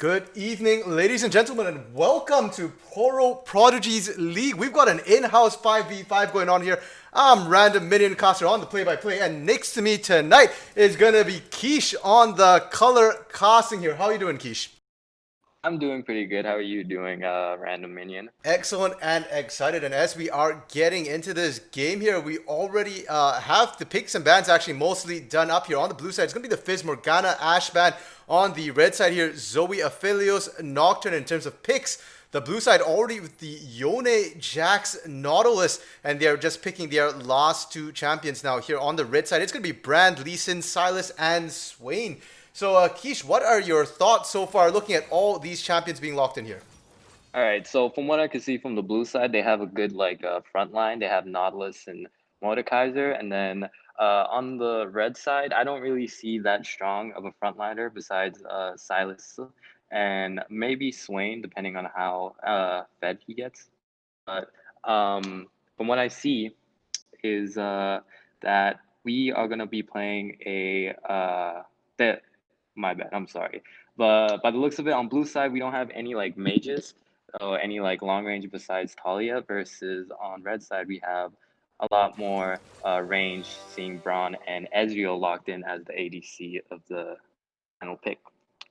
Good evening, ladies and gentlemen, and welcome to Poro Prodigies League. We've got an in-house 5v5 going on here. I'm Random Minion Caster on the play-by-play, and next to me tonight is going to be Keish on the color casting here. How are you doing, Keish? I'm doing pretty good. How are you doing, Random Minion? Excellent and excited. And as we are getting into this game here, we already have the picks and bans actually mostly done up here. On the blue side, it's going to be the Fizz Morgana Ash ban. On the red side here, Zoe Aphelios Nocturne in terms of picks. The blue side already with the Yone, Jax, Nautilus, and they're just picking their last two champions now. Here on the red side, it's going to be Brand, Lee Sin, Silas, and Swain. So, Keish, what are your thoughts so far looking at all these champions being locked in here? All right, so from what I can see from the blue side, they have a good front line. They have Nautilus and Mordekaiser, and then on the red side, I don't really see that strong of a frontliner besides Silas and maybe Swain, depending on how fed he gets. But from what I see is that we are gonna be playing a that my bad, I'm sorry. But by the looks of it, on blue side, we don't have any like mages or any like long range besides Talia. Versus on red side, we have a lot more range, seeing Braun and Ezreal locked in as the ADC of the final pick.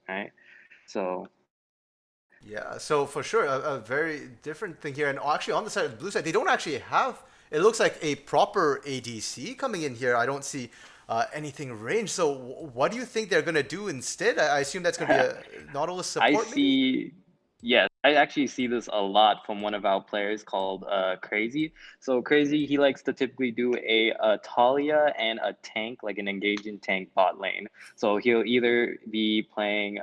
Right. So Yeah, so for sure, a very different thing here. And actually, on the side of the blue side, they don't actually have, it looks like a proper ADC coming in here. I don't see anything ranged. So what do you think they're going to do instead? I assume that's going to be a Nautilus I support, maybe? see, yes, I actually see this a lot from one of our players called Crazy. So Crazy, he likes to typically do a Talia and a tank, like an engaging tank bot lane. So he'll either be playing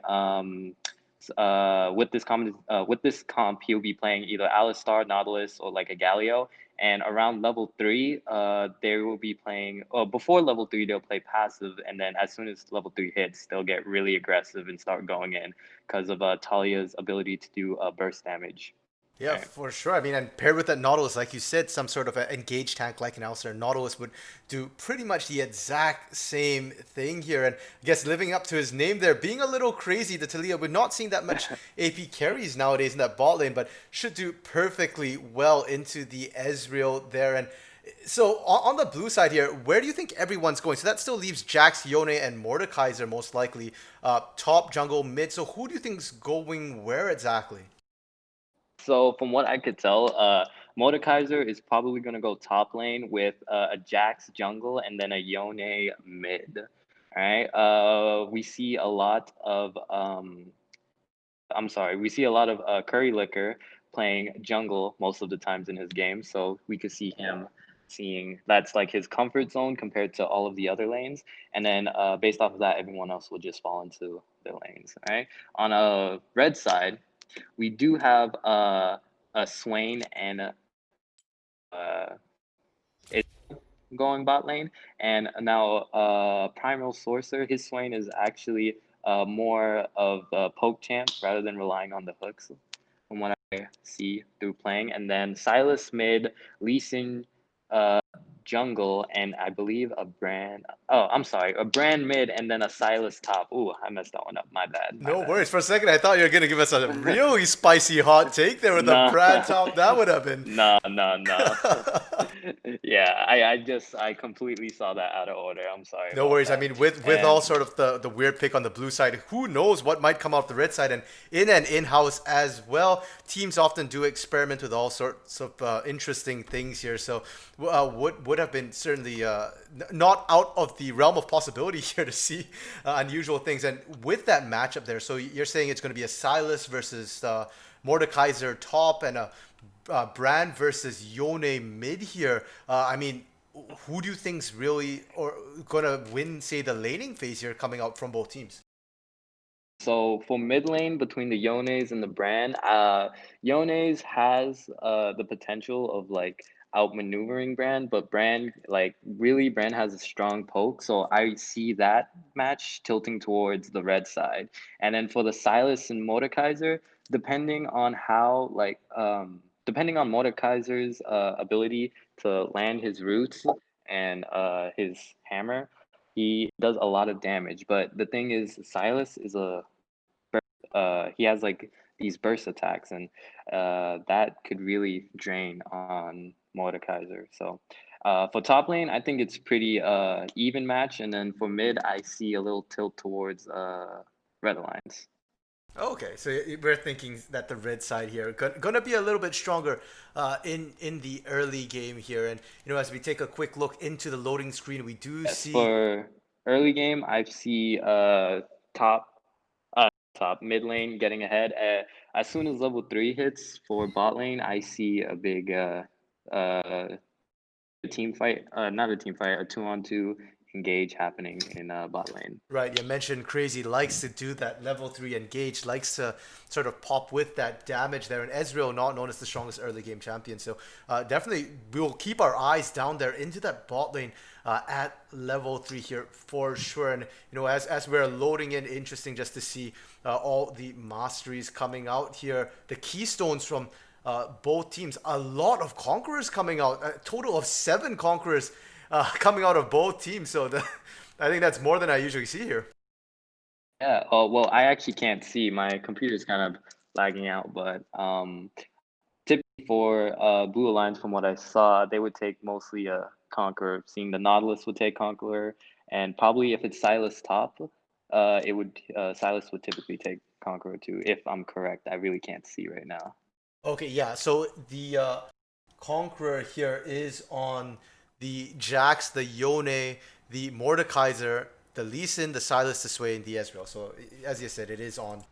with this comp, he'll be playing either Alistar, Nautilus, or like a Galio. And around level three, they will be playing. Before level three, they'll play passive, and then as soon as level three hits, they'll get really aggressive and start going in because of Talia's ability to do burst damage. Yeah, Right. for sure. I mean, and paired with that Nautilus, like you said, some sort of an engaged tank like an Alistair, Nautilus would do pretty much the exact same thing here. And I guess living up to his name there, being a little crazy, the Talia, we're not seeing that much AP carries nowadays in that bot lane, but should do perfectly well into the Ezreal there. And so on the blue side here, where do you think everyone's going? So that still leaves Jax, Yone, and Mordekaiser most likely top, jungle, mid. So who do you think's going where exactly? So from what I could tell, Mordekaiser is probably going to go top lane with a Jax jungle and then a Yone mid. All right. We see a lot of I'm sorry, we see a lot of Curry Liquor playing jungle most of the times in his game, so we could see him seeing that's like his comfort zone compared to all of the other lanes, and then based off of that, everyone else will just fall into their lanes. Right. On a red side, we do have a Swain and it going bot lane, and now Primal Sorcerer. His Swain is actually more of a poke champ rather than relying on the hooks, from what I see through playing. And then Silas mid, Lee Sin jungle, and I believe a brand. Oh, I'm sorry, a brand mid, and then a Silas top. Ooh, I messed that one up. My bad. My No worries. bad. For a second, I thought you were going to give us a really spicy hot take there with a No, Brad top. That would have been. no, no, no. Yeah, I completely saw that out of order. I'm sorry No about worries. I that. mean, with all And sort of the weird pick on the blue side, who knows what might come out the red side and in and in-house as well. Teams often do experiment with all sorts of interesting things here. So would have been certainly not out of the realm of possibility here to see unusual things. And with that matchup there, so you're saying it's going to be a Silas versus Mordekaiser top and a Brand versus Yone mid here. I mean, who do you think's really or gonna win, say, the laning phase here coming out from both teams? so for mid lane between the Yones and the Bran, Yones has the potential of like outmaneuvering Bran, but Bran like really Bran has a strong poke, so I see that match tilting towards the red side. And then for the Silas and Mordekaiser, depending on how depending on Mordekaiser's ability to land his roots and his hammer, he does a lot of damage. But the thing is, Silas is a he has like these burst attacks, and that could really drain on Mordekaiser. So for top lane, I think it's pretty even match, and then for mid, I see a little tilt towards Red Alliance. Okay, so we're thinking that the red side here gonna be a little bit stronger in the early game here, and as we take a quick look into the loading screen, we do Yes, see. for early game, I see top top mid lane getting ahead. As soon as level 3 hits for bot lane, I see a big uh team fight, not a team fight, a 2-on-2 engage happening in bot lane. Right, you mentioned Crazy likes to do that level 3 engage, likes to sort of pop with that damage there, and Ezreal not known as the strongest early game champion, so definitely we will keep our eyes down there into that bot lane at level 3 here for sure. And as we're loading in, interesting just to see all the masteries coming out here, the keystones from both teams, a lot of conquerors coming out, a total of 7 conquerors coming out of both teams, so I think that's more than I usually see here. Yeah. Oh well, I actually can't see. My computer's kind of lagging out, but typically for Blue Alliance, from what I saw, they would take mostly a Conqueror. Seeing the Nautilus would take Conqueror, and probably if it's Silas top, it would Silas would typically take Conqueror too. If I'm correct, I really can't see right now. Okay, yeah. So the Conqueror here is on the Jax, the Yone, the Mordekaiser, the Lee Sin, the Silas, the Sway, and the Ezreal. So as you said, it is on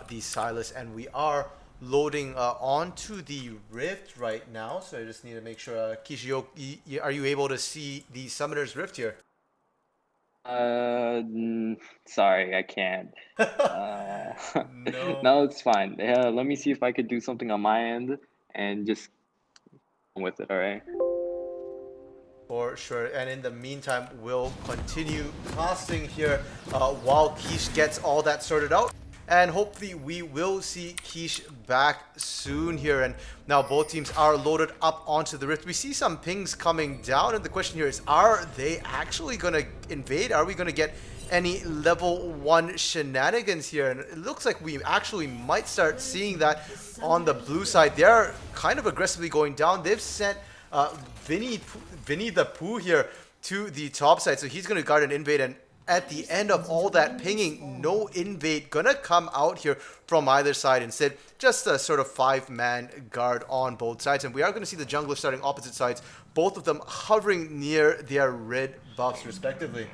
the Silas, and we are loading onto the Rift right now. So I just need to make sure, Kishio, are you able to see the Summoner's Rift here? Sorry, I can't. Uh, No. no, it's fine. Yeah, let me see if I could do something on my end and just go with it. All right. For sure. And in the meantime, we'll continue casting here while Quiche gets all that sorted out. And hopefully we will see Quiche back soon here. And now both teams are loaded up onto the Rift. We see some pings coming down. And the question here is, are they actually going to invade? Are we going to get any level 1 shenanigans here? And it looks like we actually might start seeing that on the blue side. They're kind of aggressively going down. They've sent Vinny the Pooh here to the top side, so he's going to guard an invade, and at the end of all that pinging, no invade gonna come out here from either side. Instead, just a sort of 5-man guard on both sides, and we are going to see the jungler starting opposite sides, both of them hovering near their red buffs respectively.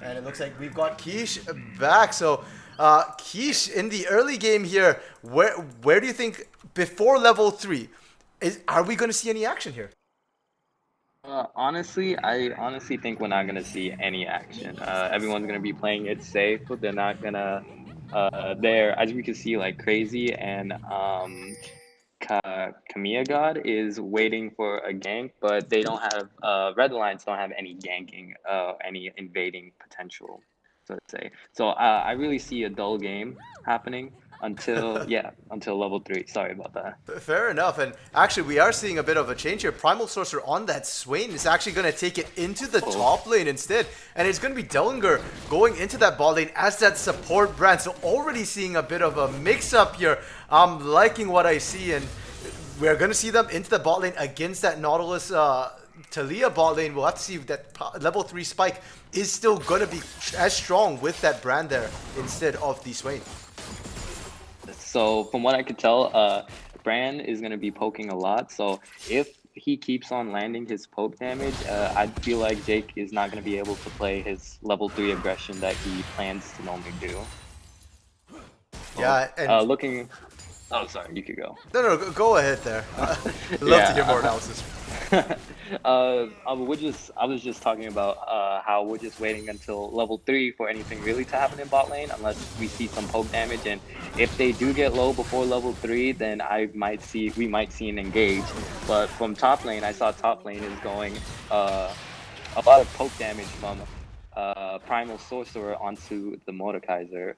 And it looks like we've got Quiche back. So Quiche in the early game here, where do you think before level 3 are we going to see any action here? Honestly, I honestly think we're not gonna see any action. Everyone's gonna be playing it safe. They're not gonna. They're, as we can see, like Crazy and Kamiya God is waiting for a gank, but they don't have. Red Alliance don't have any ganking, any invading potential, so to say. So I really see a dull game happening until until level 3. Sorry about that. Fair enough, and actually we are seeing a bit of a change here. Primal Sorcerer on that Swain is actually going to take it into the top lane instead, and it's going to be Dellinger going into that bot lane as that support brand. So already seeing a bit of a mix-up here. I'm liking what I see, and we're going to see them into the bot lane against that Nautilus Talia bot lane. We'll have to see if that level 3 spike is still going to be as strong with that brand there instead of the Swain. So from what I could tell, Bran is going to be poking a lot. So if he keeps on landing his poke damage, I feel like Jake is not going to be able to play his level 3 aggression that he plans to normally do. Yeah, and looking... Oh, sorry, you could go. No, go ahead there. I'd love to hear more analysis. I was just talking about how we're just waiting until level 3 for anything really to happen in bot lane, unless we see some poke damage. And if they do get low before level 3, then we might see an engage. But from top lane, I saw top lane is going a lot of poke damage from Primal Sorcerer onto the Mordekaiser.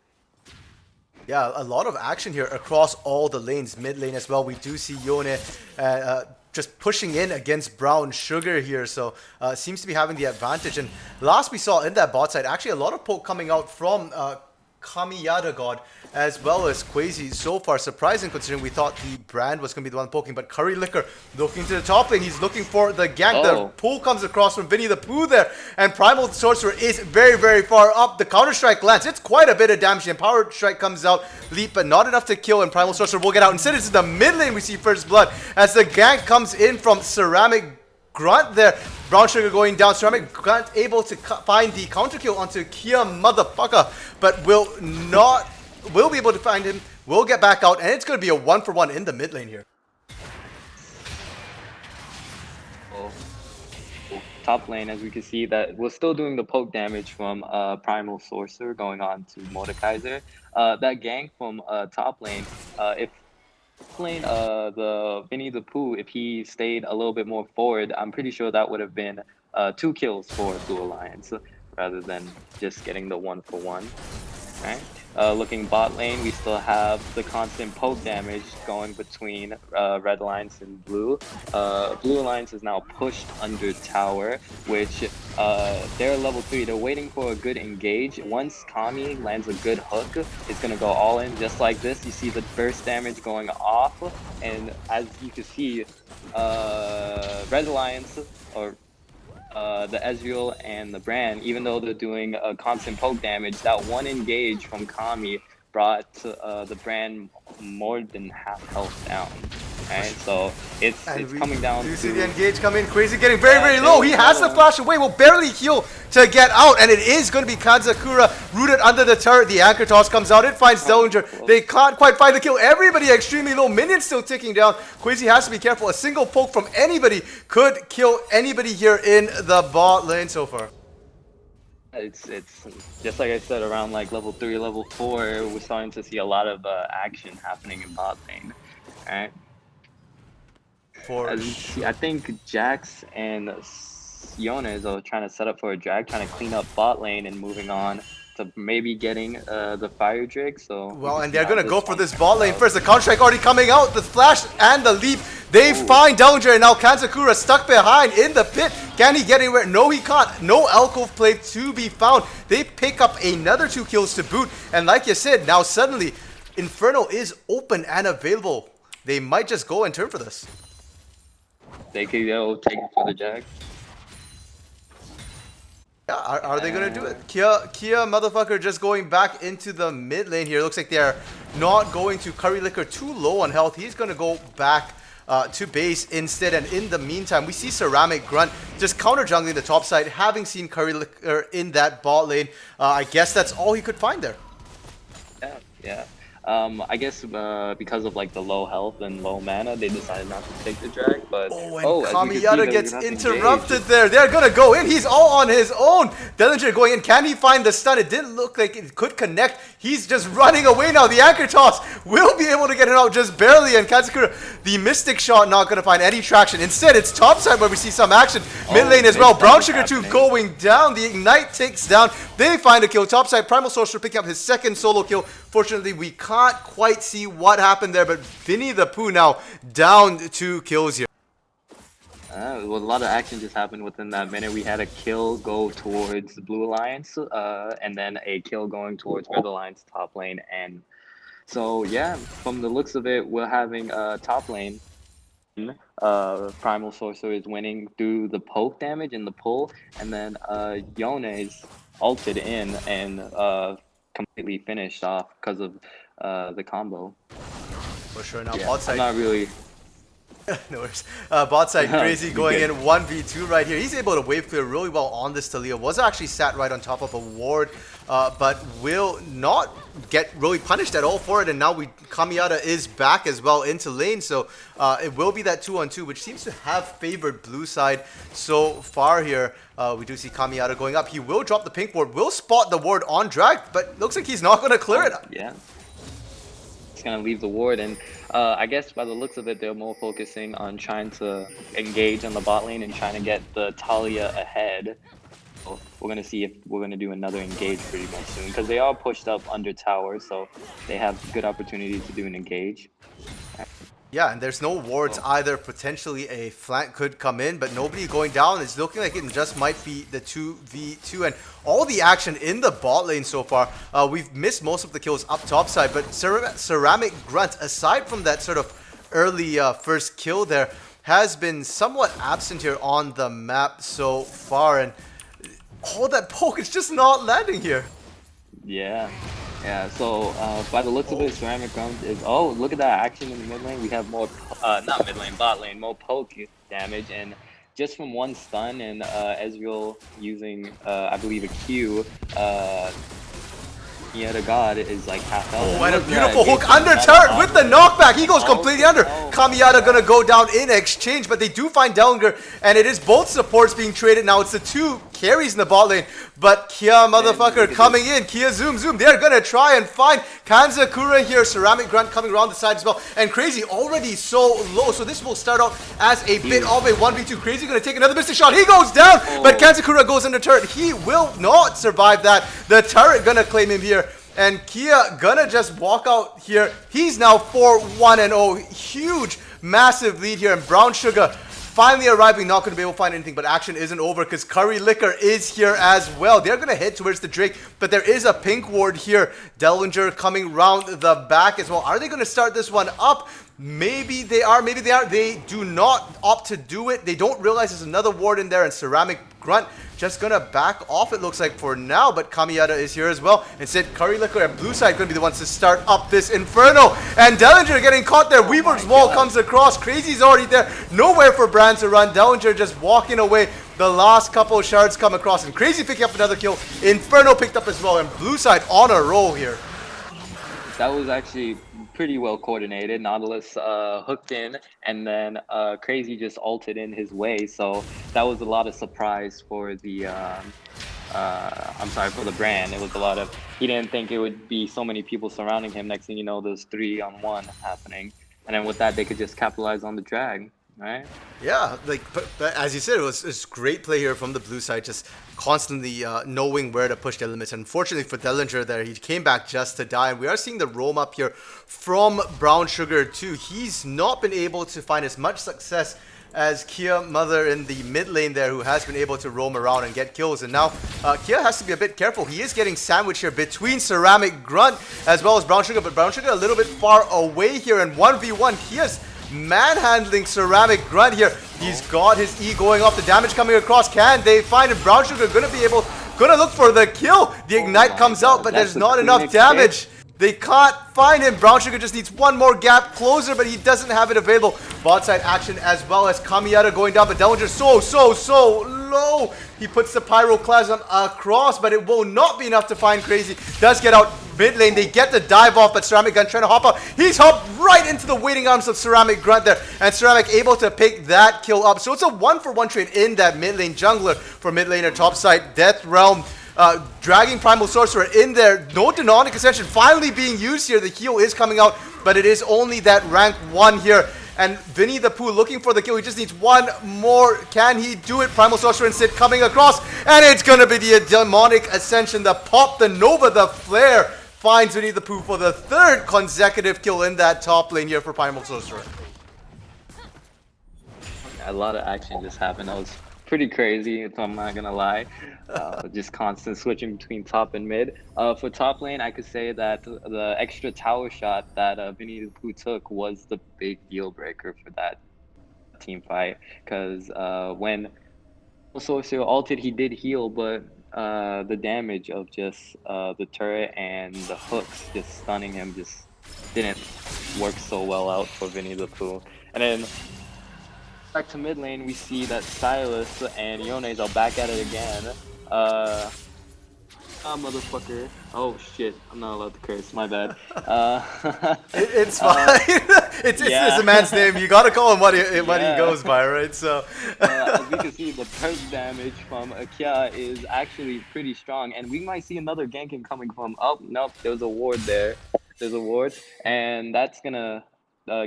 Yeah, a lot of action here across all the lanes, mid lane as well. We do see Yone just pushing in against Brown Sugar here, so seems to be having the advantage. And last we saw in that bot side, actually a lot of poke coming out from Kamiyata God as well as Quasi. So far, surprising considering we thought the brand was going to be the one poking. But Curry Liquor looking to the top lane. He's looking for the gank. The Oh, pull comes across from Vinny the Pooh there. And Primal Sorcerer is very, very far up. The Counter Strike lands. It's quite a bit of damage. And Power Strike comes out. Leap, but not enough to kill. And Primal Sorcerer will get out. Instead, it's the mid lane we see first blood as the gank comes in from Ceramic Grunt there. Brown Sugar going down. Ceramic Grunt able to find the counter kill onto Kia motherfucker, but will be able to find him. Will get back out, and it's going to be a 1-for-1 in the mid lane here. oh. Top lane, as we can see, that we're still doing the poke damage from Primal Sorcerer going on to Mordekaiser. That gank from top lane, if lane, the Vinny the Pooh, if he stayed a little bit more forward, I'm pretty sure that would have been 2 kills for Blue Alliance rather than just getting the 1-for-1. Right. Looking bot lane, we still have the constant poke damage going between Red Alliance and Blue. Blue Alliance is now pushed under tower, which they're level 3. They're waiting for a good engage. Once Kami lands a good hook, it's going to go all in just like this. You see the burst damage going off, and as you can see, Red Alliance, or the Ezreal and the Brand, even though they're doing a constant poke damage, that one engage from Kami brought the Brand more than half health down. Right, so it's coming down to... You see the engage come in, Crazy getting very, very low. He has the flash away, will barely heal to get out, and it is going to be Kanzakura rooted under the turret. The anchor toss comes out, it finds Dellinger. They can't quite find the kill. Everybody extremely low. Minions still ticking down. Quasi has to be careful. A single poke from anybody could kill anybody here in the bot lane so far. It's just like I said, around like level 3, level 4, we're starting to see a lot of action happening in bot lane. Alright. I think Jax and Jonas are trying to set up for a drag, trying to clean up bot lane and moving on to maybe getting the Fire Drake. So well, and they're gonna go for this bot lane first. The counter strike already coming out. The flash and the leap. They find Dellinger, and now Kanzakura stuck behind in the pit. Can he get anywhere? No, he can't. No alcove play to be found. They pick up another 2 kills to boot, and like you said, now suddenly Inferno is open and available. They might just go and turn for this. They could go take it for the jag. Yeah, are they gonna do it? Kia motherfucker just going back into the mid lane here. Looks like they're not going to. Curry Liquor too low on health. He's gonna go back to base instead, and in the meantime we see Ceramic Grunt just counter jungling the top side, having seen Curry Liquor in that bot lane. I guess that's all he could find there. Yeah. I guess because of like the low health and low mana, they decided not to take the drag. But Kamiyata gets interrupted there. They're gonna go in. He's all on his own. Dellinger going in. Can he find the stun? It didn't look like it could connect. He's just running away now. The anchor toss will be able to get him out just barely. And Kanzakura, the mystic shot, not gonna find any traction. Instead, it's top side where we see some action. Mid lane as well. Brown Sugar 2 going down. The ignite takes down. They find a kill. Top side, Primal Sorcerer picking up his second solo kill. Fortunately, we can't quite see what happened there, but Vinny the Pooh now down 2 kills here. Well, a lot of action just happened within that minute. We had a kill go towards the Blue Alliance, and then a kill going towards Red Alliance top lane. And so, yeah, from the looks of it, we're having top lane. Primal Sorcerer is winning through the poke damage and the pull, and then Yona is ulted in and completely finished off because of the combo. For sure. Now bot side. I'm not really. No worries. Bot side Crazy going in 1v2 right here. He's able to wave clear really well on this Talia. Was actually sat right on top of a ward, but will not get really punished at all for it. And now Kamiyata is back as well into lane, so it will be that 2-on-2, which seems to have favored blue side so far here. We do see Kamiyata going up. He will drop the pink ward, will spot the ward on drag, but looks like he's not going to clear it. Yeah. He's going to leave the ward, and I guess by the looks of it, they're more focusing on trying to engage on the bot lane and trying to get the Talia ahead. So we're going to see if we're going to do another engage pretty much soon, because they are pushed up under tower, so they have good opportunity to do an engage. Yeah, and there's no wards either. Potentially a flank could come in, but nobody going down. It's looking like it just might be the 2v2. And all the action in the bot lane so far. We've missed most of the kills up top side, but Ceramic Grunt, aside from that sort of early first kill there, has been somewhat absent here on the map so far. And all that poke is just not landing here. Yeah. Yeah, so by the looks of it, Ceramic Grunt is, oh, look at that action in the mid lane. We have more, not mid lane, bot lane, more poke damage, and just from one stun and Ezreal using, I believe, a Q, yeah, the god is like half health. Oh, and a beautiful hook under turret with the knockback. He goes completely under. Kamiyata gonna go down in exchange, but they do find Dellinger, and it is both supports being traded now. It's the two carries in the bot lane, but Kia motherfucker coming in. Kia zoom. They're gonna try and find Kanzakura here. Ceramic Grunt coming around the side as well. And Crazy already so low, so this will start out as a bit of a 1v2. Crazy gonna take another missed shot. He goes down, but Kanzakura goes under turret. He will not survive that. The turret gonna claim him here. And Kia gonna just walk out here. He's now 4-1-0. Huge, massive lead here. And Brown Sugar finally arriving. Not going to be able to find anything, but action isn't over because Curry Liquor is here as well. They're going to head towards the Drake, but there is a pink ward here. Dellinger coming round the back as well. Are they going to start this one up? Maybe they are, maybe they aren't. They do not opt to do it. They don't realize there's another ward in there, and Ceramic Grunt just gonna back off, it looks like, for now. But Kamiyata is here as well. Instead, Curry Liquor and Blue Side gonna be the ones to start up this Inferno. And Dellinger getting caught there. Weaver's Wall comes across. Crazy's already there. Nowhere for Brand to run. Dellinger just walking away. The last couple shards come across, and Crazy picking up another kill. Inferno picked up as well, and Blue Side on a roll here. That was actually pretty well coordinated. Nautilus hooked in, and then Crazy just ulted in his way. So that was a lot of surprise for the, I'm sorry, for the brand. It was a lot of, he didn't think it would be so many people surrounding him. Next thing you know, there's 3-on-1 happening. And then with that, they could just capitalize on the drag. Right? Yeah, like but as you said, it was great play here from the blue side, just constantly knowing where to push their limits. Unfortunately for Dellinger there, he came back just to die. And we are seeing the roam up here from Brown Sugar too. He's not been able to find as much success as Kia Mother in the mid lane there, who has been able to roam around and get kills. And now Kia has to be a bit careful. He is getting sandwiched here between Ceramic Grunt as well as Brown Sugar, but Brown Sugar a little bit far away here. And 1v1, Kia's manhandling Ceramic Grunt here. He's got his E going off. The damage coming across. Can they find him? Brown Sugar gonna look for the kill. The ignite comes out, but there's not enough damage. They can't find him. Brown Sugar just needs one more gap closer, but he doesn't have it available. Bot side action as well as Kamiyata going down, but Dellinger so low. He puts the Pyroclasm across, but it will not be enough to find Crazy. Does get out mid lane. They get the dive off, but Ceramic Grunt trying to hop out. He's hopped right into the waiting arms of Ceramic Grunt there, and Ceramic able to pick that kill up. So it's a 1-for-1 trade in that mid lane jungler for mid laner top side. Death Realm dragging Primal Sorcerer in there. No Demonic Ascension finally being used here. The heal is coming out, but it is only that rank 1 here. And Vinny the Pooh looking for the kill. He just needs one more. Can he do it? Primal Sorcerer instead coming across. And it's going to be the Demonic Ascension. The pop, the Nova, the Flare finds Vinny the Pooh for the 3rd consecutive kill in that top lane here for Primal Sorcerer. A lot of action just happened. That was pretty crazy, if I'm not gonna lie. Just constant switching between top and mid. For top lane, I could say that the extra tower shot that Vinny the Pooh took was the big deal breaker for that team fight. Because when Sorcerer ulted, he did heal, but the damage of just the turret and the hooks just stunning him just didn't work so well out for Vinny the Pooh. And then back to mid lane, we see that Silas and Yones are back at it again. Motherfucker. Oh shit, I'm not allowed to curse, my bad. It's fine. It's a man's name. You gotta call him what he goes by, right? So as we can see, the perk damage from Kia is actually pretty strong, and we might see another ganking coming from, oh nope, there's a ward there. There's a ward, and that's gonna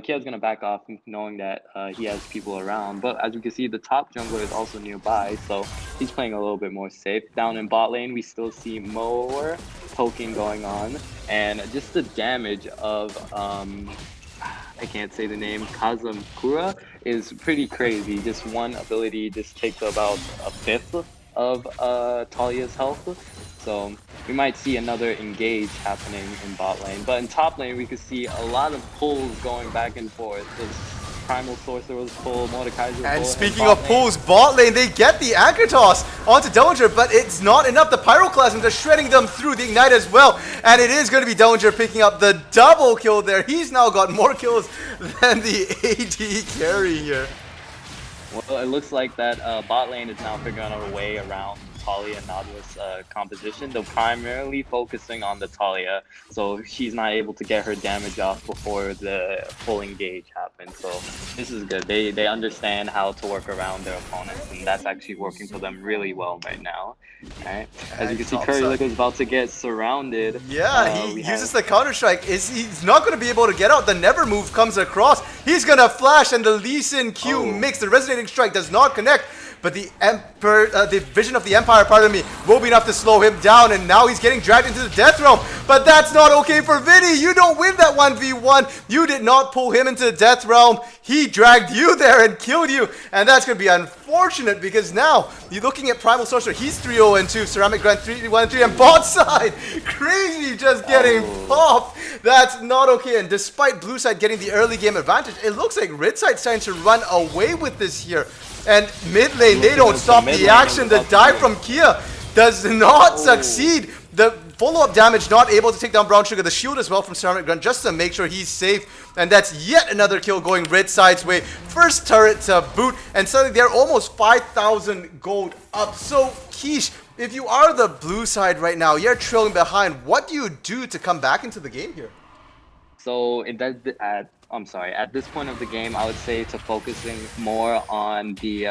Kia's gonna back off knowing that he has people around. But as you can see, the top jungler is also nearby, so he's playing a little bit more safe. Down in bot lane, we still see more poking going on, and just the damage of I can't say the name, Kazakura, is pretty crazy. Just one ability just takes about a fifth of Talia's health. So we might see another engage happening in bot lane. But in top lane, we could see a lot of pulls going back and forth. Just Primal Sorcerer's pull, Mordekaiser's And pull, and speaking bot of lane. pulls, bot lane, they get the anchor toss onto Dellinger, but it's not enough. The Pyroclasms are shredding them through the Ignite as well. And it is going to be Dellinger picking up the double kill there. He's now got more kills than the AD carry here. Well, it looks like that bot lane is now figuring out a way around Talia and Nautilus composition. They're primarily focusing on the Talia, so she's not able to get her damage off before the full engage happens. So this is good. They understand how to work around their opponents, and that's actually working for them really well right now. Alright, as you can see, Curry Lick is about to get surrounded. Yeah, he uses the counter-strike. He's not going to be able to get out. The Never move comes across. He's going to flash, and the Lee Sin Q mix. The Resonating Strike does not connect. But the Vision of the Empire, pardon me, will be enough to slow him down, and now he's getting dragged into the Death Realm. But that's not okay for Vinny. You don't win that 1v1. You did not pull him into the Death Realm. He dragged you there and killed you, and that's going to be unfortunate because now you're looking at Primal Sorcerer. He's 3-0-2, Ceramic Grant 3-1-3, and bot side, crazy just getting popped. That's not okay, and despite blue side getting the early game advantage, it looks like red side's trying to run away with this here. And mid lane, they don't stop the action. The dive from Kia does not succeed. The follow-up damage not able to take down Brown Sugar. The shield as well from Ceramic Grunt just to make sure he's safe. And that's yet another kill going red side's way. First turret to boot, and suddenly they're almost 5,000 gold up. So Quiche, if you are the blue side right now, you're trailing behind. What do you do to come back into the game here? So at this point of the game, I would say to focusing more on the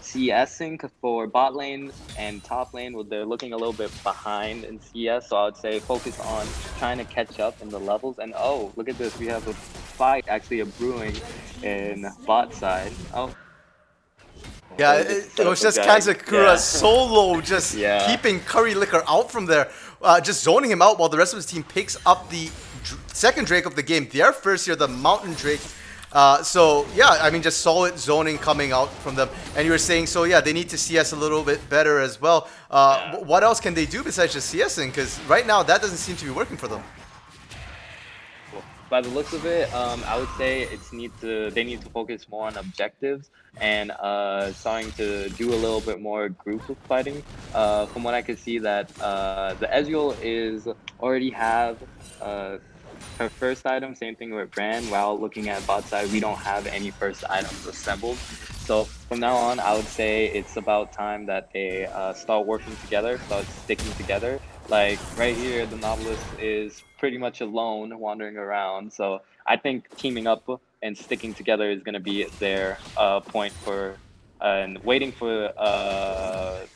CSing for bot lane and top lane. Where they're looking a little bit behind in CS, so I would say focus on trying to catch up in the levels. And oh, look at this, we have a fight actually brewing in bot side. Oh. Yeah, it was just Kanzakura solo, just keeping Curry Liquor out from there, just zoning him out while the rest of his team picks up the second Drake of the game. Their first here, the Mountain Drake. So, yeah, I mean, just solid zoning coming out from them. And you were saying, so yeah, they need to CS a little bit better as well. What else can they do besides just CSing? Because right now, that doesn't seem to be working for them. By the looks of it, I would say they need to focus more on objectives and starting to do a little bit more group fighting. From what I could see, that the Ezreal already have her first item. Same thing with Brand. While looking at bot side, we don't have any first items assembled. So from now on, I would say it's about time that they start working together, start sticking together. Like right here, the Nautilus is pretty much alone wandering around. So I think teaming up and sticking together is going to be their point for and waiting for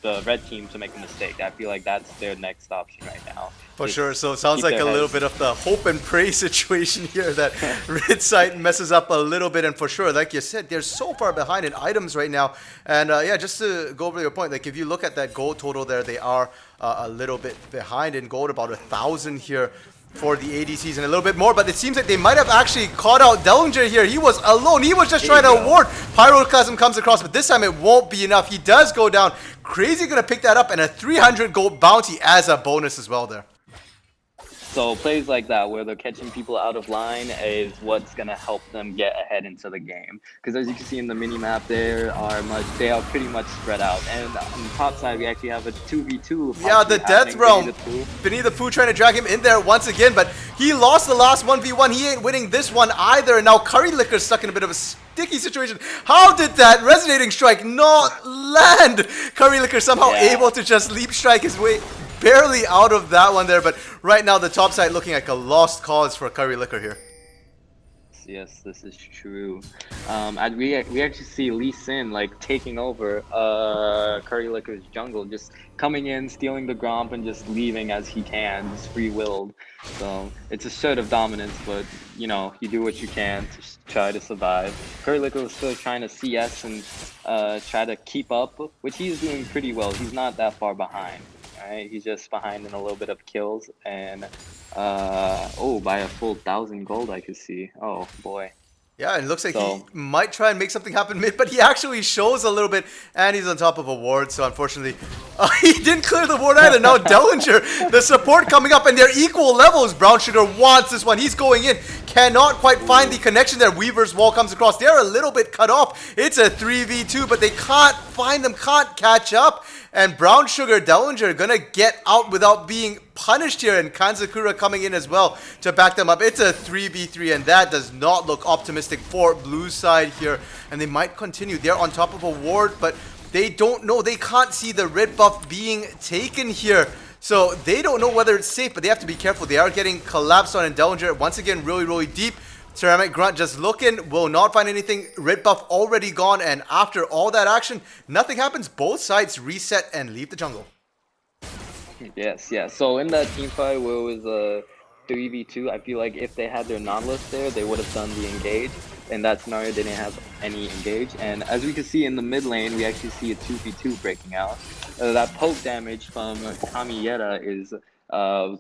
the red team to make a mistake. I feel like that's their next option right now. For sure. So it sounds like a little bit of the hope and pray situation here that red side messes up a little bit. And for sure, like you said, they're so far behind in items right now. And yeah, just to go over your point, like if you look at that gold total there, they are a little bit behind in gold, about 1,000 here for the ADCs and a little bit more, but it seems like they might have actually caught out Dellinger here. He was alone. He was just trying to ward. Pyroclasm comes across, but this time it won't be enough. He does go down. Crazy gonna pick that up, and a 300 gold bounty as a bonus as well there. So plays like that, where they're catching people out of line, is what's gonna help them get ahead into the game. Because as you can see in the mini map, they are pretty much spread out. And on the top side, we actually have a 2v2. Yeah, the Death Realm. Benny the Pooh trying to drag him in there once again, but he lost the last 1v1. He ain't winning this one either. And now Curry Liquor's stuck in a bit of a sticky situation. How did that Resonating Strike not land? Curry Liquor somehow able to just leap strike his way barely out of that one there, but right now the top side looking like a lost cause for Curry Liquor here. Yes, this is true. We actually see Lee Sin like taking over Curry Liquor's jungle, just coming in, stealing the Gromp, and just leaving as he can, just free-willed. So it's a sort of dominance, but you know, you do what you can to try to survive. Curry Liquor is still trying to CS and try to keep up, which he's doing pretty well. He's not that far behind. Right, he's just behind in a little bit of kills, and oh, by a full 1,000 gold, I could see. Oh boy. Yeah, and it looks like he So might try and make something happen mid, but he actually shows a little bit, and he's on top of a ward, so unfortunately, he didn't clear the ward either. Now Dellinger, the support coming up, and they're equal levels. Brown Sugar wants this one. He's going in. Cannot quite find the connection there. Weaver's wall comes across. They're a little bit cut off. It's a 3v2, but they can't find them, can't catch up. And Brown Sugar, Dellinger gonna get out without being punished here, and Kanzakura coming in as well to back them up. It's a 3v3, and that does not look optimistic for blue side here, and they might continue. They're on top of a ward, but they don't know. They can't see the red buff being taken here, so they don't know whether it's safe, but they have to be careful. They are getting collapsed on, and Dellinger once again really deep. Ceramic Grunt just looking, will not find anything. Red buff already gone, and after all that action, nothing happens. Both sides reset and leave the jungle. yes, so in that team fight where it was a 3v2, I feel like if they had their Nautilus there, they would have done the engage. In that scenario, they didn't have any engage, and as we can see in the mid lane, we actually see a 2v2 breaking out. That poke damage from Kamiyeta is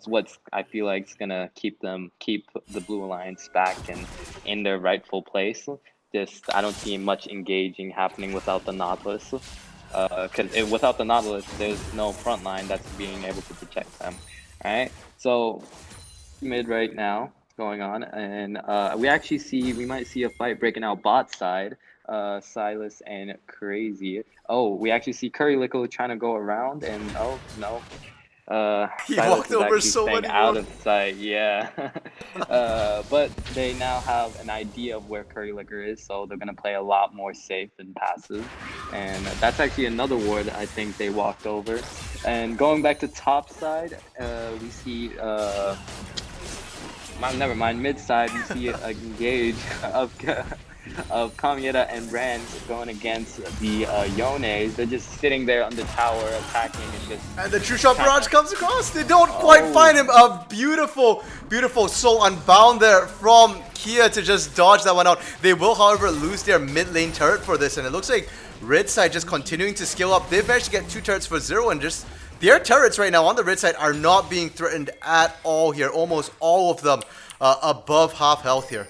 what's I feel like is gonna keep the Blue Alliance back and in their rightful place. Just I don't see much engaging happening without the Nautilus. Because without the Nautilus, there's no front line that's being able to protect them. All right, so mid right now going on, and we might see a fight breaking out bot side. Silas and Crazy. Oh, we actually see Curry Lickle trying to go around, and oh no. He Silas walked is over actually so staying many out rounds. of sight, yeah. But they now have an idea of where Curry Licker is, so they're gonna play a lot more safe and passive. And that's actually another ward I think they walked over. And going back to top side, we see never mind, mid side we see a engage of Kamiyeta and Rand going against the Yones. They're just sitting there on the tower attacking and just... And the True Shot Barrage comes across. They don't quite find him. A beautiful soul unbound there from Kia to just dodge that one out. They will, however, lose their mid lane turret for this, and it looks like Red side just continuing to scale up. They've managed to get 2 turrets for 0, and just their turrets right now on the Red side are not being threatened at all here. Almost all of them above half health here.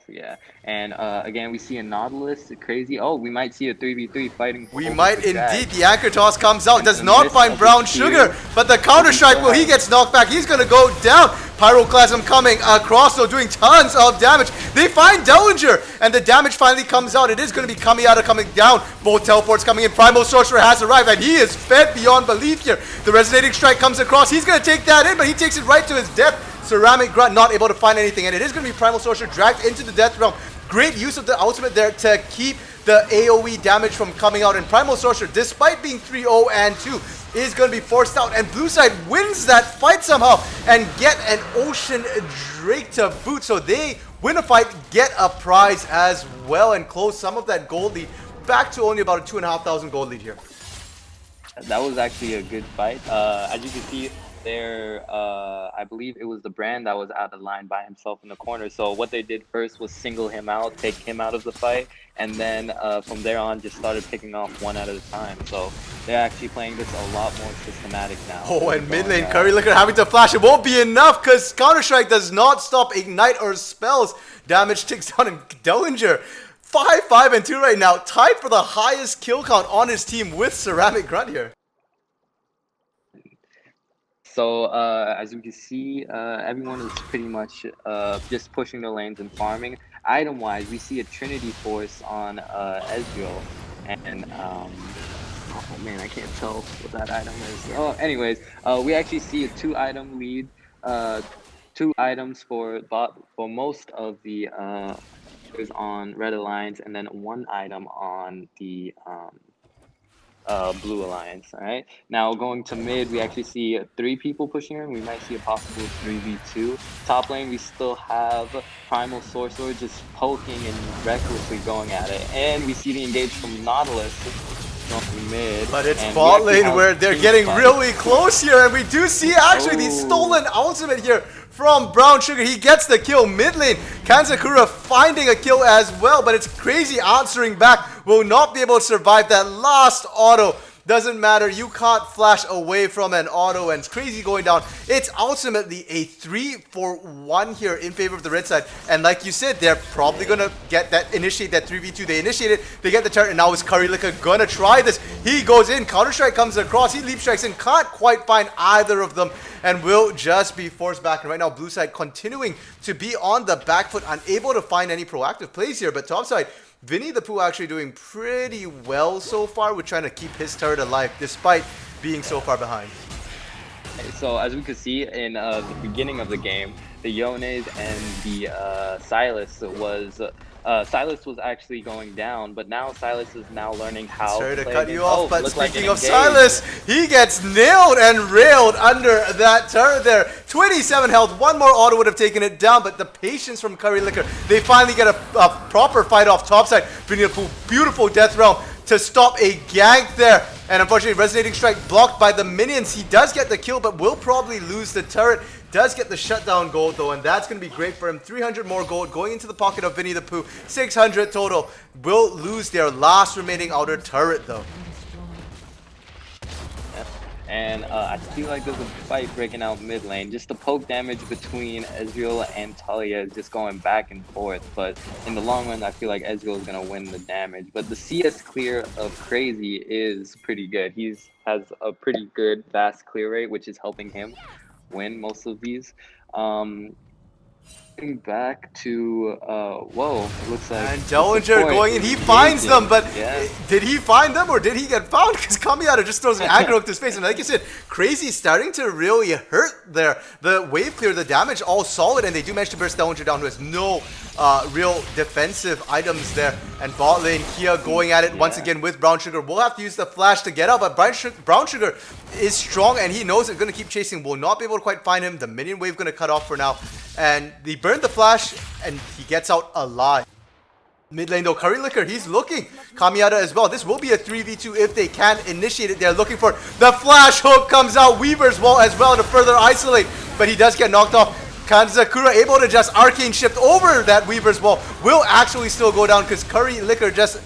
Yeah, and again, we see a Nautilus, Crazy. Oh, we might see a 3v3 fighting. We might indeed. The anchor toss comes out, does not find Brown Sugar, but the counter strike, well, he gets knocked back. He's going to go down. Pyroclasm coming across, so doing tons of damage. They find Dellinger, and the damage finally comes out. It is going to be Kamiyata coming down. Both teleports coming in. Primal Sorcerer has arrived, and he is fed beyond belief here. The Resonating Strike comes across. He's going to take that in, but he takes it right to his death. Ceramic Grunt not able to find anything, and it is going to be Primal Sorcerer dragged into the Death Realm. Great use of the ultimate there to keep the AoE damage from coming out, and Primal Sorcerer, despite being 3-0 and 2, is going to be forced out, and blue side wins that fight somehow and get an Ocean Drake to boot, so they win a fight, get a prize as well, and close some of that gold lead back to only about a 2,500 gold lead here. That was actually a good fight. As you can see, there, I believe it was the Brand that was out of line by himself in the corner. So what they did first was single him out, take him out of the fight, and then from there on just started picking off one at a time. So they're actually playing this a lot more systematic now. Oh, and mid lane, Curry Licker having to flash. It won't be enough because Counter-Strike does not stop Ignite or spells. Damage ticks down, and Dellinger 5-5-2 right now, tied for the highest kill count on his team with Ceramic Grunt here. So as you can see, everyone is pretty much just pushing their lanes and farming. Item-wise, we see a Trinity Force on Ezreal, and oh man, I can't tell what that item is. Oh, anyways, we actually see a 2-item lead, 2 items for most of the is on Red Alliance, and then 1 item on the Blue Alliance. All right, now going to mid, we actually see 3 people pushing in. We might see a possible 3v2. Top lane, we still have Primal Sorcerer just poking and recklessly going at it, and we see the engage from Nautilus from mid. But it's bot lane where they're getting really close here, and we do see actually the stolen ultimate here from Brown Sugar. He gets the kill mid lane. Kanzakura finding a kill as well, but it's Crazy answering back. Will not be able to survive that last auto Doesn't matter. You can't flash away from an auto, and Crazy going down. It's ultimately a 3-for-1 here in favor of the red side. And like you said, they're probably going to initiate that 3v2. They initiate it, they get the turret, and now is Curry Liquor going to try this. He goes in, Counter-Strike comes across, he leap strikes in, can't quite find either of them, and will just be forced back. And right now, blue side continuing to be on the back foot, unable to find any proactive plays here. But top side, Vinny the Pooh actually doing pretty well so far with trying to keep his turret alive despite being so far behind. So as we could see in the beginning of the game, the Yones and the Silas was actually going down, but now Silas is now learning how Sorry to play cut you off, but speaking of engage. Silas, he gets nailed and railed under that turret there. 27 health, one more auto would have taken it down, but the patience from Curry Liquor, they finally get a proper fight off topside. Vinny the Pooh, beautiful death realm to stop a gank there. And unfortunately, Resonating Strike blocked by the minions. He does get the kill, but will probably lose the turret. Does get the shutdown gold though, and that's going to be great for him. 300 more gold going into the pocket of Vinny the Pooh. 600 total. Will lose their last remaining outer turret though. And I feel like there's a fight breaking out mid lane. Just the poke damage between Ezreal and Talia is just going back and forth. But in the long run, I feel like Ezreal is going to win the damage. But the CS clear of Crazy is pretty good. He has a pretty good fast clear rate, which is helping him win most of these. Back to whoa, it looks like and Dellinger going in, he finds them, but did he find them or did he get found? Because Kamiyata just throws an aggro to his face, and like you said, Crazy starting to really hurt there. The wave clear, the damage all solid, and they do manage to burst Dellinger down, who has no real defensive items there. And bot lane, Kia going at it once again with Brown Sugar. We'll have to use the flash to get out, but Brown Sugar is strong, and he knows it's going to keep chasing. Will not be able to quite find him. The minion wave going to cut off for now. And he burned the flash, and he gets out alive. Mid lane though, Curry Liquor, he's looking. Kamiyata as well. This will be a 3v2 if they can initiate it. They're looking for it. The flash hook comes out. Weaver's wall as well to further isolate, but he does get knocked off. Kanzakura able to just arcane shift over that Weaver's wall. Will actually still go down because Curry Liquor just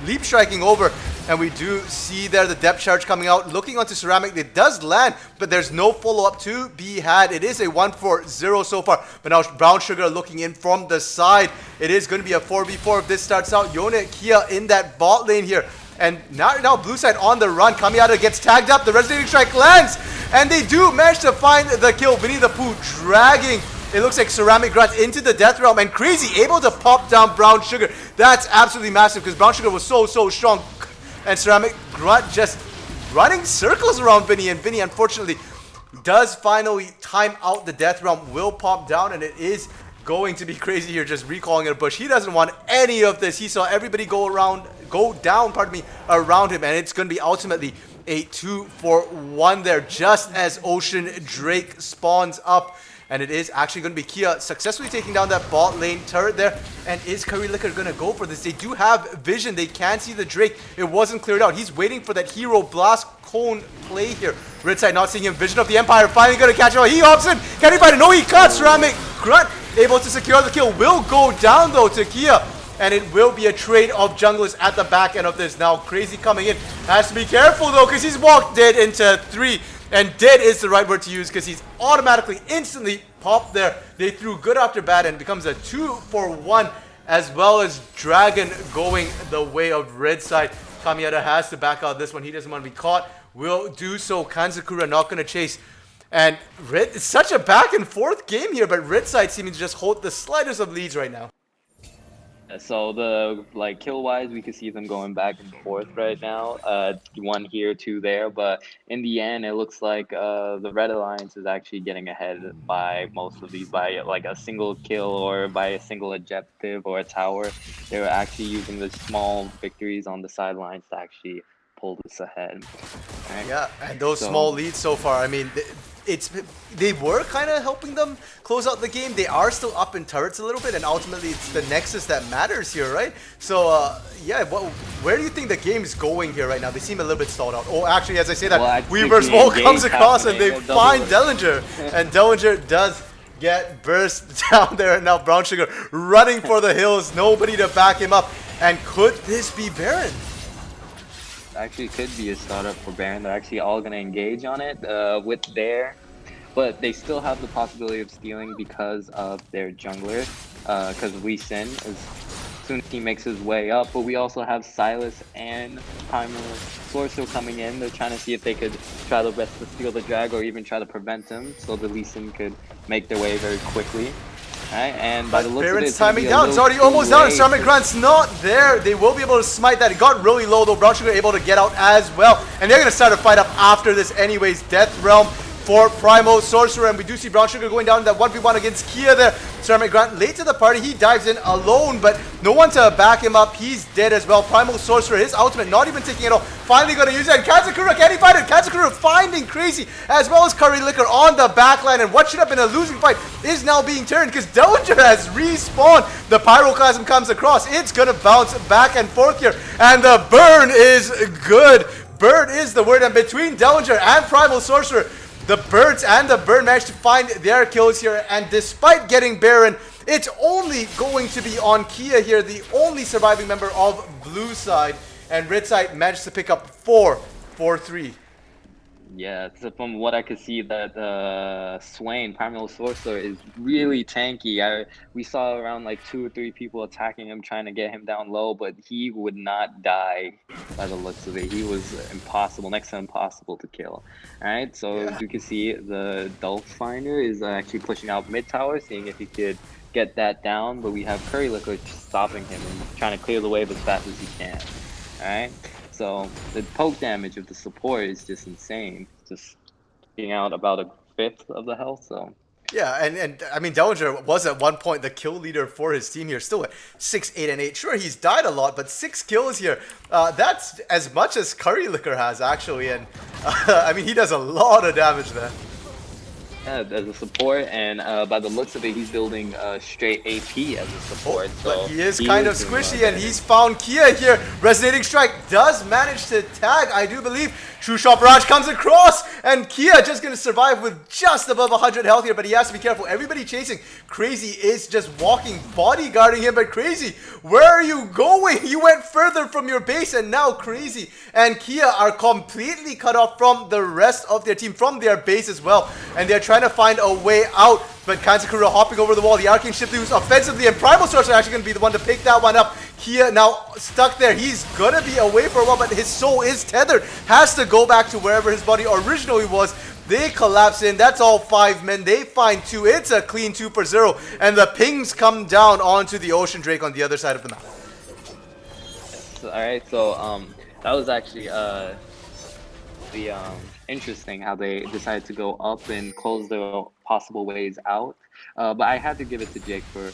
leap striking over. And we do see there the depth charge coming out, looking onto Ceramic. It does land, but there's no follow-up to be had. It is a 1-4-0 so far. But now Brown Sugar looking in from the side. It is going to be a 4v4 if this starts out. Yone Kia in that bot lane here. And now blue side on the run. Kamiyata gets tagged up. The Resonating Strike lands. And they do manage to find the kill. Vinny the Pooh dragging, it looks like Ceramic Grunt into the Death Realm. And Crazy able to pop down Brown Sugar. That's absolutely massive because Brown Sugar was so strong. And Ceramic Grunt just running circles around Vinny. And Vinny, unfortunately, does finally time out the Death Realm. Will pop down, and it is going to be Crazy here, just recalling in a bush. He doesn't want any of this. He saw everybody go down, around him. And it's going to be ultimately a 2-for-1 there, just as Ocean Drake spawns up. And it is actually going to be Kia successfully taking down that bot lane turret there. And is Curry Liquor going to go for this? They do have vision. They can see the Drake. It wasn't cleared out. He's waiting for that hero blast cone play here. Red side not seeing him. Vision of the Empire finally going to catch him. He hops in. Can he find it? No, he cuts. Ceramic Grunt able to secure the kill. Will go down though to Kia. And it will be a trade of junglers at the back end of this. Now Crazy coming in. Has to be careful though, because he's walked dead into 3. And dead is the right word to use because he's automatically, instantly popped there. They threw good after bad and it becomes a 2-for-1, as well as Dragon going the way of red side. Kamiyata has to back out this one. He doesn't want to be caught. Will do so. Kanzakura not going to chase. And red, it's such a back and forth game here, but red side seeming to just hold the slightest of leads right now. So the kill wise, we can see them going back and forth right now. 1 here, 2 there, but in the end, it looks like the Red Alliance is actually getting ahead by most of these by like a single kill or by a single objective or a tower. They were actually using the small victories on the sidelines to actually pull this ahead. Right? Yeah, and those small leads so far, I mean, they were kind of helping them close out the game. They are still up in turrets a little bit, and ultimately it's the Nexus that matters here, right? So, yeah, where do you think the game is going here right now? They seem a little bit stalled out. Oh, actually, as I say that, Weaver's wall comes across, and they find Dellinger. And Dellinger does get burst down there, and now Brown Sugar running for the hills. Nobody to back him up. And could this be Baron? actually could be a startup for Baron. They're actually all going to engage on it with their, but they still have the possibility of stealing because of their jungler. Because Lee Sin is soon as he makes his way up, but we also have Silas and Primal Sorcerer coming in. They're trying to see if they could try their best to steal the drag or even try to prevent him, so the Lee Sin could make their way very quickly. Alright, and by the But looks of it, Baron's it's going to timing be a down. It's little already too almost down. late. Ceramic Grant's not there. They will be able to smite that. It got really low though. Brown Sugar able to get out as well. And they're going to start a fight up after this anyways. Death Realm for Primo Sorcerer. And we do see Brown Sugar going down in that 1v1 against Kia there. Ceramic Grant late to the party. He dives in alone, but no one to back him up. He's dead as well. Primal Sorcerer, his ultimate not even taking it off. Finally going to use it. And Katsukura, can he find it? Katsukura finding Crazy as well as Curry Liquor on the backline. And what should have been a losing fight is now being turned because Dellinger has respawned. The Pyroclasm comes across. It's going to bounce back and forth here. And the burn is good. Burn is the word. And between Dellinger and Primal Sorcerer, the Birds and the Burn managed to find their kills here, and despite getting Baron, it's only going to be on Kia here, the only surviving member of blue side, and red side managed to pick up 4-4-3. Yeah, so from what I could see, that Swain, Primal Sorcerer, is really tanky. We saw around like 2 or 3 people attacking him, trying to get him down low, but he would not die by the looks of it. He was impossible, next to impossible to kill. Alright, so Yeah. you can see the Dolph Finder is actually pushing out mid tower, seeing if he could get that down, but we have Curry Liquor stopping him and trying to clear the wave as fast as he can. Alright? So the poke damage of the support is just insane. Just getting out about a fifth of the health. So Yeah, and I mean, Dellinger was at one point the kill leader for his team here, still at 6, 8, and 8. Sure, he's died a lot, but 6 kills here. That's as much as Curry Liquor has, actually. And I mean, he does a lot of damage there. yeah, as a support, and by the looks of it, he's building straight AP as a support. So But he is kind of doing squishy, well and he's found Kia here. Resonating Strike does manage to tag, I do believe. True Shot Barrage comes across, and Kia just going to survive with just above 100 health here, but he has to be careful. Everybody chasing. Crazy is just walking, bodyguarding him, but Crazy, where are you going? You went further from your base, and now Crazy and Kia are completely cut off from the rest of their team, from their base as well, and they're trying to find a way out. But Kansakura hopping over the wall, the Arcane Shift loose offensively, and Primal Sorcerer actually going to be the one to pick that one up. Kia now stuck there. He's going to be away for a while, but his soul is tethered. Has to go back to wherever his body originally was. They collapse in. That's all 5 men. They find 2. It's a clean 2 for 0. And the pings come down onto the Ocean Drake on the other side of the map. Alright, so that was actually the interesting how they decided to go up and close the possible ways out. But I had to give it to Jake for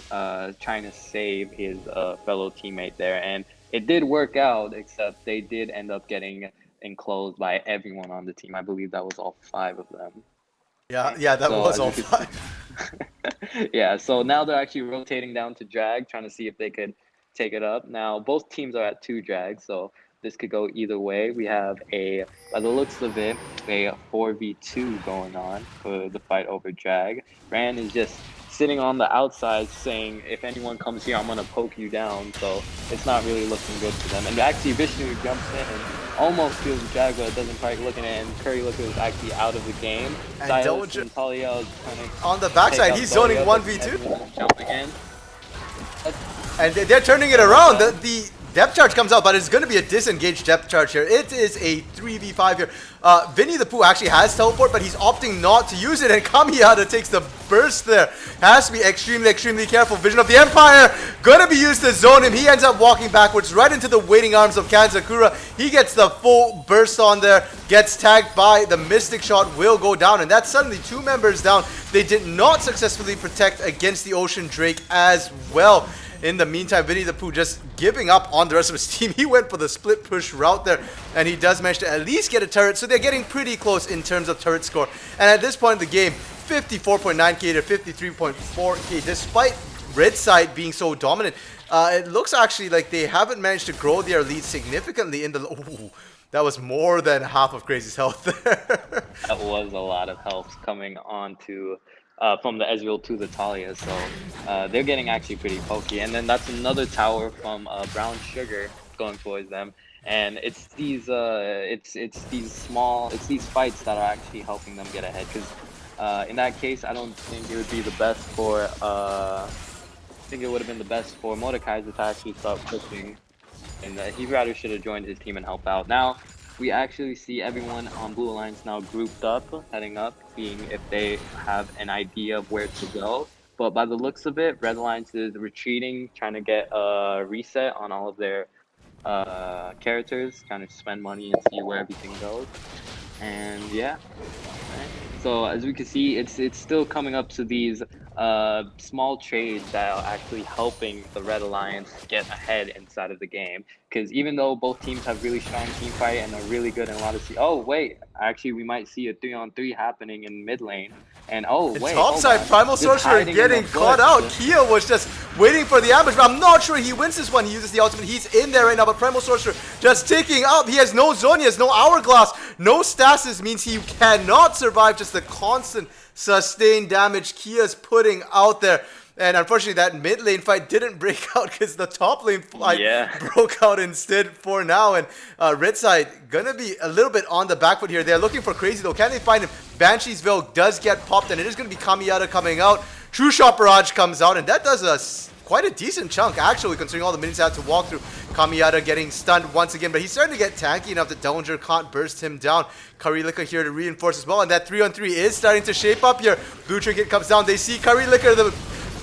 trying to save his fellow teammate there, and it did work out, except they did end up getting enclosed by everyone on the team. I believe that was all 5 of them. Yeah, that So, was as all you could 5. yeah, so now they're actually rotating down to drag, trying to see if they could take it up. Now, both teams are at 2 drags, so this could go either way. We have by the looks of it, a 4v2 going on for the fight over drag. Rand is just sitting on the outside saying, if anyone comes here, I'm going to poke you down. So it's not really looking good for them. And actually, Vishnu jumps in and almost kills the drag, but doesn't quite look at it. And Curry Liquor is actually out of the game. And Silas Dellinger and Talia is trying to on the backside, he's zoning 1v2. everyone's jumping in. And they're turning it around. The depth charge comes out, but it's going to be a disengaged depth charge here. It is a 3v5 here. Vinny the Pooh actually has teleport, but he's opting not to use it. And Kamiyata takes the burst there. Has to be extremely, extremely careful. Vision of the Empire going to be used to zone him. He ends up walking backwards right into the waiting arms of Kanzakura. He gets the full burst on there. Gets tagged by the Mystic Shot. Will go down. And that's suddenly 2 members down. They did not successfully protect against the Ocean Drake as well. In the meantime, Vinny the Pooh just giving up on the rest of his team. He went for the split push route there, and he does manage to at least get a turret, so they're getting pretty close in terms of turret score. And at this point in the game, 54.9k to 53.4k, despite red side being so dominant, it looks actually like they haven't managed to grow their lead significantly in the... Ooh, that was more than half of Crazy's health there. That was a lot of health coming on to from the Ezreal to the Talia, so they're getting actually pretty pokey. And then that's another tower from Brown Sugar going towards them. And it's these fights that are actually helping them get ahead. Because in that case, I don't think it would be the best for I think it would have been the best for Mordekaiser to actually start pushing, and he rather should have joined his team and help out. Now we actually see everyone on Blue Alliance now grouped up, heading up, seeing if they have an idea of where to go. But by the looks of it, Red Alliance is retreating, trying to get a reset on all of their characters, trying to spend money and see where everything goes. And yeah, right. So as we can see, it's still coming up to these small trades that are actually helping the Red Alliance get ahead inside of the game. Because even though both teams have really strong team fight and are really good in a lot of oh wait, actually we might see a 3-on-3 happening in mid lane. And oh The wait, top hold side, on. Primal Just Sorcerer hiding in getting the caught bush. out. Kia was just waiting for the ambush, but I'm not sure he wins this one. He uses the ultimate. He's in there right now, but Primal Sorcerer just ticking up. He has no zone, he has no hourglass, no stasis, means he cannot survive just the constant sustained damage Kia's putting out there. And unfortunately, that mid lane fight didn't break out because the top lane fight broke out instead for now. And red side gonna be a little bit on the back foot here. They're looking for Crazy though. Can they find him? Banshee's Veil does get popped, and it is gonna be Kamiyata coming out. True Shot Barrage comes out, and that does quite a decent chunk actually, considering all the minions have to walk through. Kamiyata getting stunned once again, but he's starting to get tanky enough that Dellinger can't burst him down. Curry Liquor here to reinforce as well, and that 3-on-3 is starting to shape up here. Blue Trinket comes down. They see Curry Liquor, the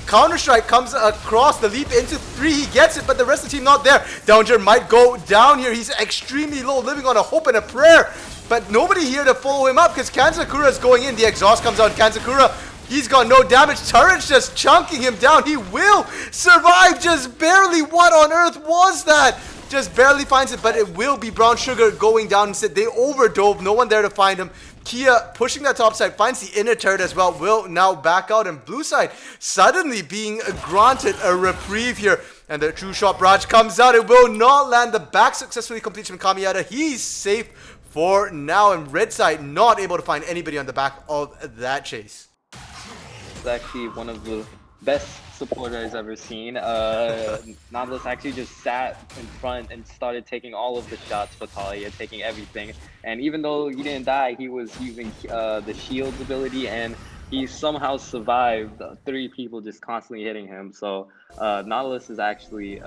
Counter-Strike comes across, the leap into 3, he gets it, but the rest of the team not there. Dellinger might go down here. He's extremely low, living on a hope and a prayer, but nobody here to follow him up because Kanzakura is going in. The exhaust comes out. Kanzakura, he's got no damage. Turret's just chunking him down. He will survive just barely. What on earth was that? Just barely finds it, but it will be Brown Sugar going down instead. They overdove. No one there to find him. Kia pushing that top side, finds the inner turret as well, will now back out, and blue side suddenly being granted a reprieve here. And the True Shot Barrage comes out. It will not land. The back successfully completes from Kamiyata. He's safe for now, and red side not able to find anybody on the back of that chase. It's actually one of the best support I've ever seen. Nautilus actually just sat in front and started taking all of the shots for Talia, taking everything. And even though he didn't die, he was using the shield's ability, and he somehow survived 3 people just constantly hitting him. So Nautilus is actually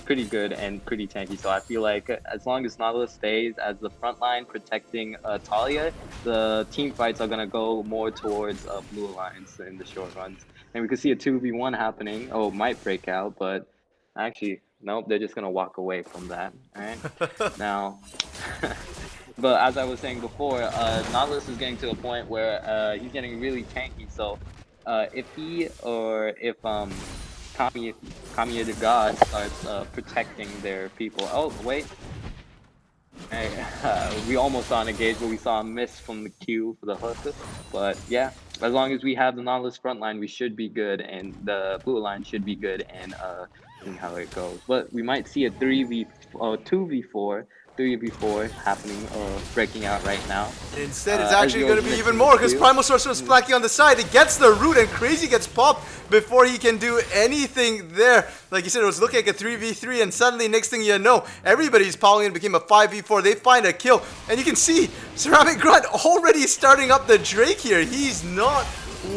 pretty good and pretty tanky. So I feel like as long as Nautilus stays as the front line protecting Talia, the team fights are going to go more towards Blue Alliance in the short runs. And we could see a 2v1 happening. Oh, it might break out, but actually, nope, they're just going to walk away from that. All right. Now, but as I was saying before, Nautilus is getting to a point where he's getting really tanky. So if he or if Kamiya the God starts protecting their people. Oh, wait. Hey, we almost saw an engage, but we saw a miss from the Q for the hook. But yeah, as long as we have the Nautilus front line, we should be good, and the blue line should be good, and seeing how it goes. But we might see a 2v4 happening or breaking out right now. Instead, it's actually going to be even more because Primal Sorcerer is flanking on the side. It gets the root, and Crazy gets popped before he can do anything there. Like you said, it was looking like a 3v3, and suddenly, next thing you know, everybody's piling in, became a 5v4. They find a kill, and you can see Ceramic Grunt already starting up the Drake here. He's not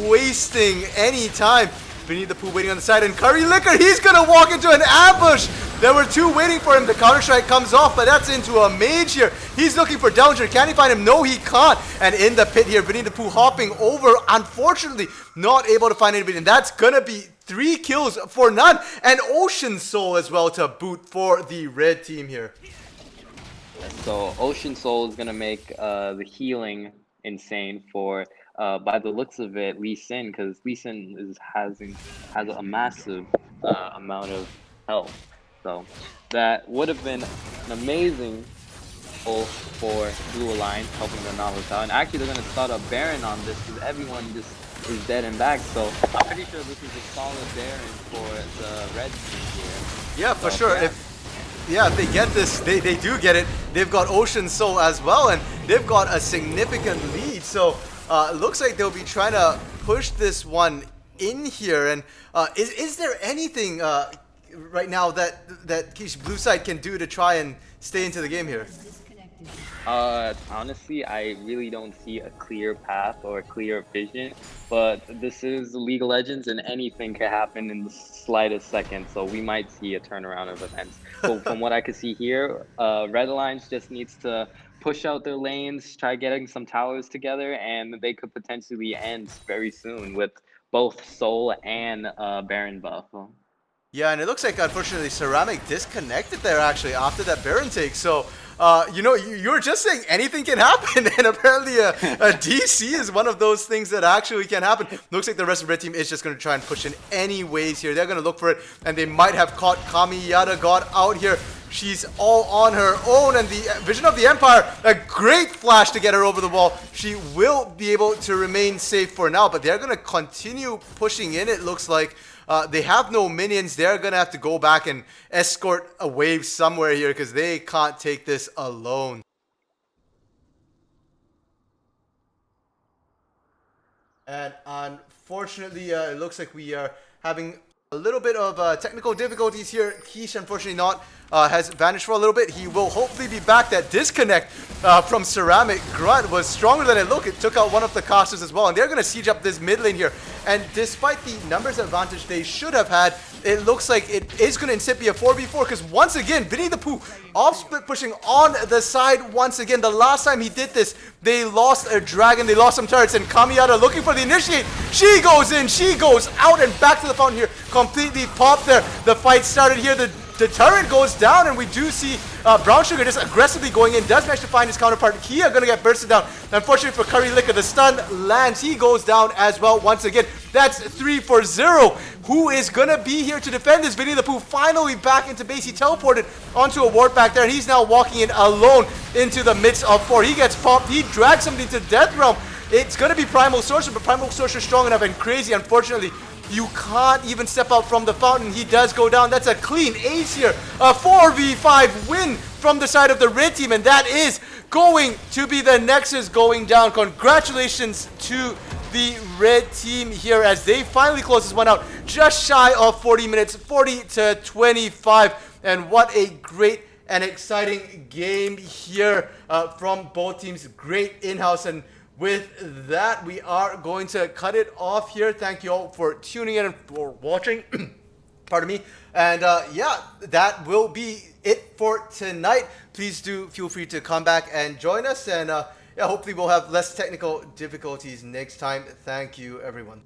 wasting any time. Beneath the Pooh waiting on the side, and Curry Liquor, he's gonna walk into an ambush. There were 2 waiting for him. The Counter-Strike comes off, but that's into a mage here. He's looking for Dellinger. Can he find him? No, he can't. And in the pit here, Beneath the Pooh hopping over, unfortunately not able to find anybody, and that's gonna be 3 kills for none, and Ocean Soul as well to boot for the red team here. So Ocean Soul is gonna make the healing insane for by the looks of it, Lee Sin, because Lee Sin has a massive amount of health. So that would have been an amazing goal for Blue Alliance, helping the Nautilus out. And actually, they're going to start a Baron on this because everyone just is dead and back. So I'm pretty sure this is a solid Baron for the red team here. Yeah, for sure. Yeah. If they get this, they do get it. They've got Ocean Soul as well, and they've got a significant lead. So it looks like they'll be trying to push this one in here. And is there anything right now that Blue Side can do to try and stay into the game here? Honestly, I really don't see a clear path or a clear vision, but this is League of Legends and anything can happen in the slightest second, so we might see a turnaround of events. But from what I can see here, Red Alliance just needs to push out their lanes, try getting some towers together, and they could potentially end very soon with both Soul and Baron buff. Yeah, and it looks like, unfortunately, Ceramic disconnected there, actually, after that Baron take. So, you were just saying anything can happen, and apparently a DC is one of those things that actually can happen. Looks like the rest of the red team is just going to try and push in anyways here. They're going to look for it, and they might have caught Kamiyata got out here. She's all on her own, and the Vision of the Empire, a great flash to get her over the wall. She will be able to remain safe for now, but they're going to continue pushing in, it looks like. They have no minions. They're going to have to go back and escort a wave somewhere here because they can't take this alone. And unfortunately, it looks like we are having a little bit of technical difficulties here. Keish, unfortunately, not has vanished for a little bit. He will hopefully be back. That disconnect from Ceramic Grunt was stronger than it looked. It took out one of the casters as well, and they're going to siege up this mid lane here. And despite the numbers advantage they should have had, it looks like it is going to instead be a 4v4 because once again, Vinny the Pooh off-split pushing on the side once again. The last time he did this, they lost a dragon, they lost some turrets, and Kamiyata looking for the initiate. She goes in, she goes out, and back to the fountain here. Completely popped there. The fight started here. The turret goes down, and we do see Brown Sugar just aggressively going in. Does manage to find his counterpart. Kia gonna get bursted down. Unfortunately for Curry Liquor, the stun lands. He goes down as well once again. That's 3 for 0. Who is gonna be here to defend this? Vinny the Pooh finally back into base. He teleported onto a ward back there, and he's now walking in alone into the midst of 4. He gets popped. He drags somebody to Death Realm. It's gonna be Primal Sorcerer, but Primal Sorcerer strong enough and crazy. Unfortunately, you can't even step out from the fountain. He does go down. That's a clean ace here. A 4v5 win from the side of the red team, and that is going to be the Nexus going down. Congratulations to the red team here as they finally close this one out just shy of 40 minutes, 40 to 25. And what a great and exciting game here from both teams. Great in-house, and with that, we are going to cut it off here. Thank you all for tuning in and for watching. Pardon me. And yeah, that will be it for tonight. Please do feel free to come back and join us. And yeah, hopefully we'll have less technical difficulties next time. Thank you, everyone.